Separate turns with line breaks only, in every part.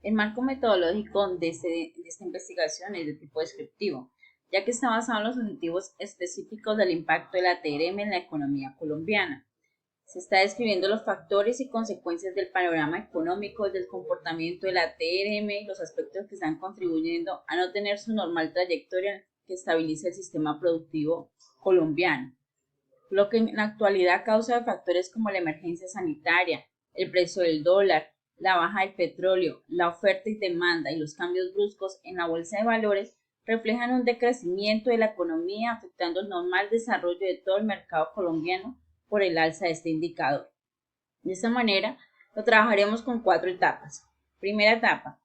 El marco metodológico de esta investigación es de tipo descriptivo, ya que está basado en los objetivos específicos del impacto de la TRM en la economía colombiana. Se está describiendo los factores y consecuencias del panorama económico, del comportamiento de la TRM y los aspectos que están contribuyendo a no tener su normal trayectoria que estabilice el sistema productivo colombiano, lo que en la actualidad causa de factores como la emergencia sanitaria, el precio del dólar, la baja del petróleo, la oferta y demanda y los cambios bruscos en la bolsa de valores reflejan un decrecimiento de la economía afectando el normal desarrollo de todo el mercado colombiano por el alza de este indicador. De esta manera, lo trabajaremos con 4 etapas. Primera etapa,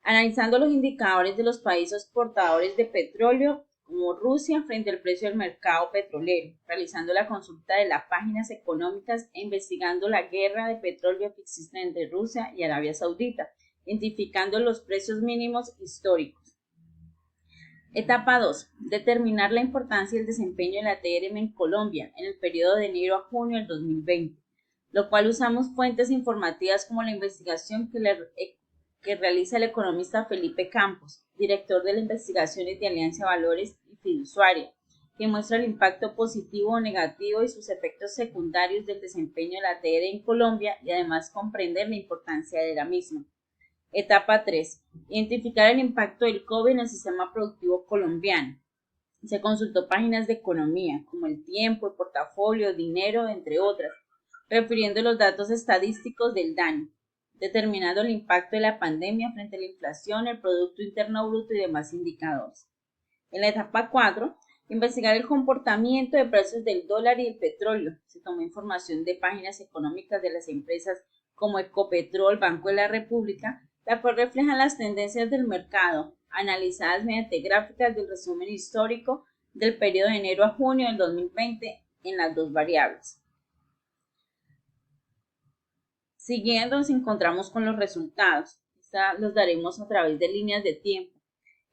analizando los indicadores de los países exportadores de petróleo como Rusia frente al precio del mercado petrolero, realizando la consulta de las páginas económicas e investigando la guerra de petróleo que existe entre Rusia y Arabia Saudita, identificando los precios mínimos históricos. Etapa 2. Determinar la importancia y el desempeño de la TRM en Colombia en el periodo de enero a junio del 2020, lo cual usamos fuentes informativas como la investigación que realiza el economista Felipe Campos, director de las investigaciones de Alianza Valores y Fiduciaria, que muestra el impacto positivo o negativo y sus efectos secundarios del desempeño de la TR en Colombia y además comprender la importancia de la misma. Etapa 3. Identificar el impacto del COVID en el sistema productivo colombiano. Se consultó páginas de economía como El Tiempo, El Portafolio, Dinero, entre otras, refiriendo los datos estadísticos del daño, determinando el impacto de la pandemia frente a la inflación, el Producto Interno Bruto y demás indicadores. En la etapa 4, investigar el comportamiento de precios del dólar y el petróleo. Se tomó información de páginas económicas de las empresas como Ecopetrol, Banco de la República, la cual reflejan las tendencias del mercado, analizadas mediante gráficas del resumen histórico del periodo de enero a junio del 2020 en las dos variables. Siguiendo, nos encontramos con los resultados. Los daremos a través de líneas de tiempo.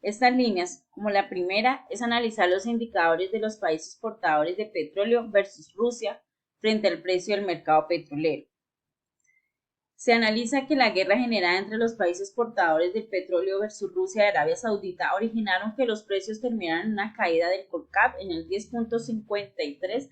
Estas líneas, como la primera, es analizar los indicadores de los países exportadores de petróleo versus Rusia frente al precio del mercado petrolero. Se analiza que la guerra generada entre los países exportadores de petróleo versus Rusia y Arabia Saudita originaron que los precios terminaran en una caída del Colcap en el 10.53,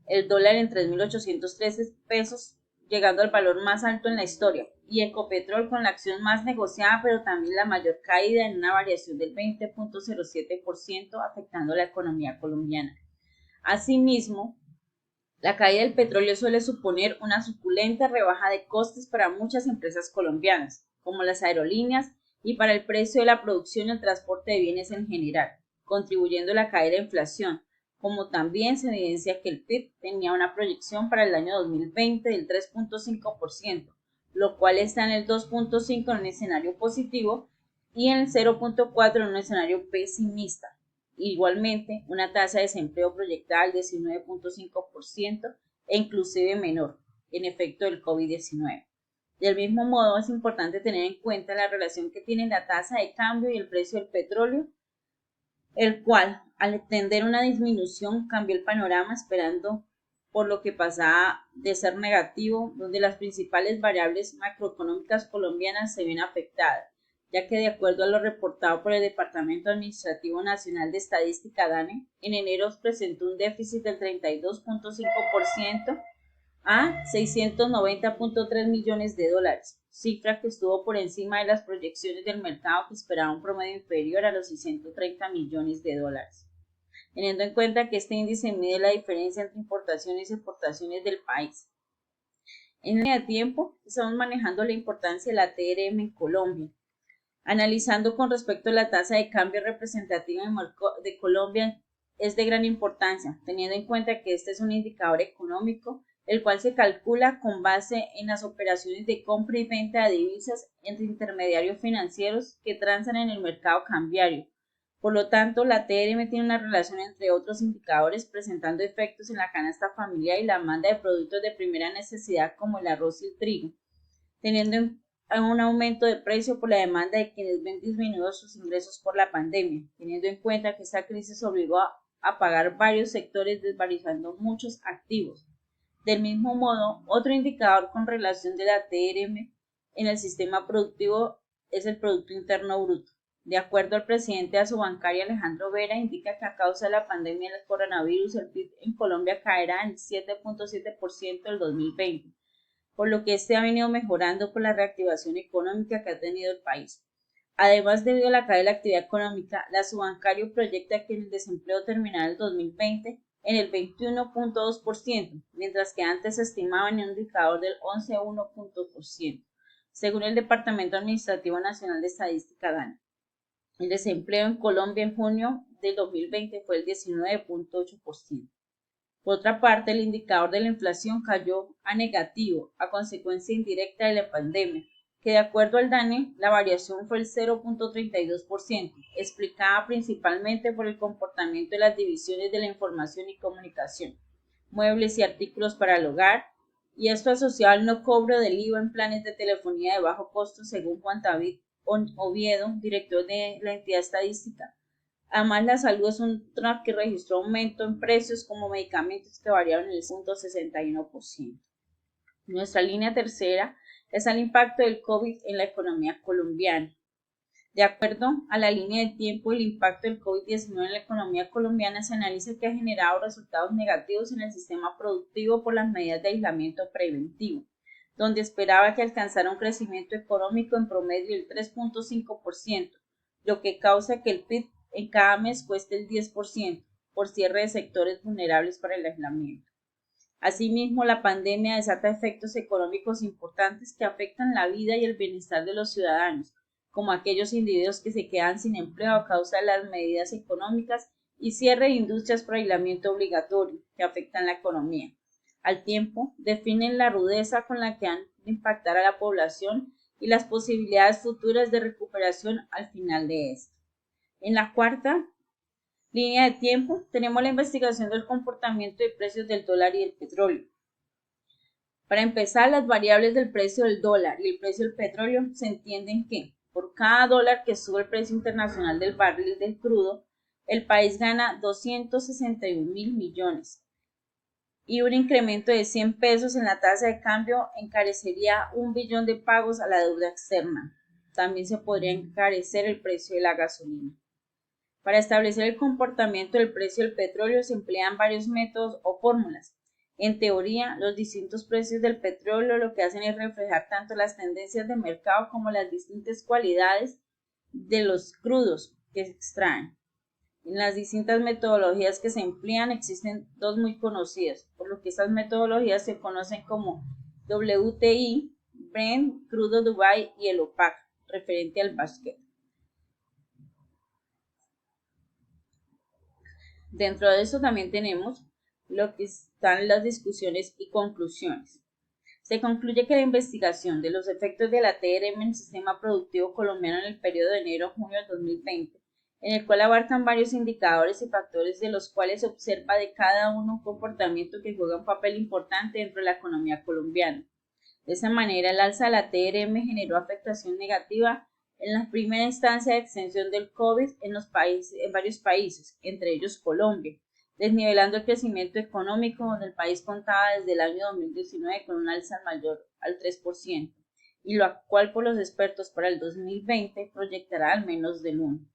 el dólar en 3.813 pesos, llegando al valor más alto en la historia, y Ecopetrol con la acción más negociada, pero también la mayor caída en una variación del 20.07%, afectando la economía colombiana. Asimismo, la caída del petróleo suele suponer una suculenta rebaja de costes para muchas empresas colombianas, como las aerolíneas, y para el precio de la producción y el transporte de bienes en general, contribuyendo a la caída de la inflación, como también se evidencia que el PIB tenía una proyección para el año 2020 del 3.5%, lo cual está en el 2.5% en un escenario positivo y en el 0.4% en un escenario pesimista. Igualmente, una tasa de desempleo proyectada al 19.5% e inclusive menor, en efecto del COVID-19. Del mismo modo, es importante tener en cuenta la relación que tiene la tasa de cambio y el precio del petróleo, el cual, al tender una disminución, cambió el panorama esperando por lo que pasaba de ser negativo, donde las principales variables macroeconómicas colombianas se ven afectadas, ya que de acuerdo a lo reportado por el Departamento Administrativo Nacional de Estadística DANE, en enero presentó un déficit del 32.5% a 690.3 millones de dólares, cifra que estuvo por encima de las proyecciones del mercado que esperaba un promedio inferior a los 630 millones de dólares. Teniendo en cuenta que este índice mide la diferencia entre importaciones y exportaciones del país. En línea de tiempo, estamos manejando la importancia de la TRM en Colombia, analizando con respecto a la tasa de cambio representativa de Colombia es de gran importancia, teniendo en cuenta que este es un indicador económico, el cual se calcula con base en las operaciones de compra y venta de divisas entre intermediarios financieros que transan en el mercado cambiario. Por lo tanto, la TRM tiene una relación entre otros indicadores presentando efectos en la canasta familiar y la demanda de productos de primera necesidad como el arroz y el trigo, teniendo un aumento de precio por la demanda de quienes ven disminuidos sus ingresos por la pandemia, teniendo en cuenta que esta crisis obligó a pagar varios sectores desvalorizando muchos activos. Del mismo modo, otro indicador con relación de la TRM en el sistema productivo es el Producto Interno Bruto. De acuerdo al presidente de Asobancaria, Alejandro Vera, indica que a causa de la pandemia del coronavirus, el PIB en Colombia caerá en 7.7% del 2020, por lo que este ha venido mejorando por la reactivación económica que ha tenido el país. Además, debido a la caída de la actividad económica, la Asobancario proyecta que el desempleo terminará el 2020 en el 21.2%, mientras que antes se estimaba en un indicador del 11.1%, según el Departamento Administrativo Nacional de Estadística DANE. El desempleo en Colombia en junio del 2020 fue el 19.8%. Por otra parte, el indicador de la inflación cayó a negativo a consecuencia indirecta de la pandemia, que de acuerdo al DANE, la variación fue el 0.32%, explicada principalmente por el comportamiento de las divisiones de la información y comunicación, muebles y artículos para el hogar, y esto asociado al no cobro del IVA en planes de telefonía de bajo costo, según Juan David Oviedo, director de la entidad estadística. Además, la salud es un tramo que registró aumento en precios como medicamentos que variaron en el 0.61%. Nuestra línea tercera es el impacto del COVID en la economía colombiana. De acuerdo a la línea de tiempo, el impacto del COVID-19 en la economía colombiana se analiza que ha generado resultados negativos en el sistema productivo por las medidas de aislamiento preventivo, donde esperaba que alcanzara un crecimiento económico en promedio del 3.5%, lo que causa que el PIB en cada mes cueste el 10% por cierre de sectores vulnerables para el aislamiento. Asimismo, la pandemia desata efectos económicos importantes que afectan la vida y el bienestar de los ciudadanos, como aquellos individuos que se quedan sin empleo a causa de las medidas económicas y cierre de industrias por aislamiento obligatorio que afectan la economía. Al tiempo, definen la rudeza con la que han de impactar a la población y las posibilidades futuras de recuperación al final de esto. En la cuarta línea de tiempo tenemos la investigación del comportamiento de precios del dólar y del petróleo. Para empezar, las variables del precio del dólar y el precio del petróleo se entienden que por cada dólar que sube el precio internacional del barril del crudo, el país gana 261.000 millones y un incremento de 100 pesos en la tasa de cambio encarecería 1 billón de pagos a la deuda externa. También se podría encarecer el precio de la gasolina. Para establecer el comportamiento del precio del petróleo se emplean varios métodos o fórmulas. En teoría, los distintos precios del petróleo lo que hacen es reflejar tanto las tendencias de mercado como las distintas cualidades de los crudos que se extraen. En las distintas metodologías que se emplean existen dos muy conocidas, por lo que estas metodologías se conocen como WTI, Brent, crudo Dubai y el OPEC, referente al basket. Dentro de eso también tenemos lo que están las discusiones y conclusiones. Se concluye que la investigación de los efectos de la TRM en el sistema productivo colombiano en el periodo de enero a junio del 2020, en el cual abarcan varios indicadores y factores de los cuales se observa de cada uno un comportamiento que juega un papel importante dentro de la economía colombiana. De esa manera, el alza de la TRM generó afectación negativa en la primera instancia de extensión del COVID en varios países, entre ellos Colombia, desnivelando el crecimiento económico donde el país contaba desde el año 2019 con un alza mayor al 3%, y lo cual por los expertos para el 2020 proyectará al menos del 1%.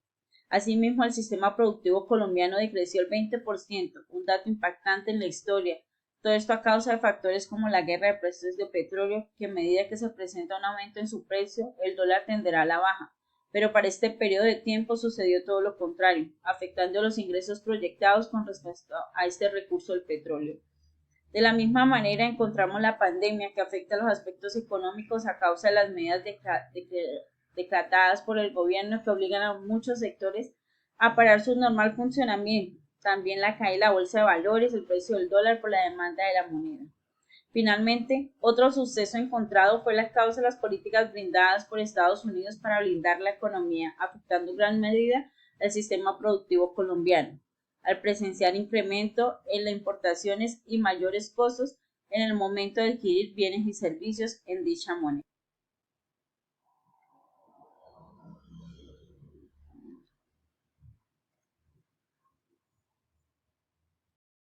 Asimismo, el sistema productivo colombiano decreció el 20%, un dato impactante en la historia. Todo esto a causa de factores como la guerra de precios de petróleo, que a medida que se presenta un aumento en su precio, el dólar tenderá a la baja. Pero para este periodo de tiempo sucedió todo lo contrario, afectando los ingresos proyectados con respecto a este recurso del petróleo. De la misma manera, encontramos la pandemia que afecta a los aspectos económicos a causa de las medidas decretadas por el gobierno que obligan a muchos sectores a parar su normal funcionamiento. También la caída de la bolsa de valores, el precio del dólar por la demanda de la moneda. Finalmente, otro suceso encontrado fue la causa de las políticas brindadas por Estados Unidos para blindar la economía, afectando en gran medida al sistema productivo colombiano, al presenciar incremento en las importaciones y mayores costos en el momento de adquirir bienes y servicios en dicha moneda.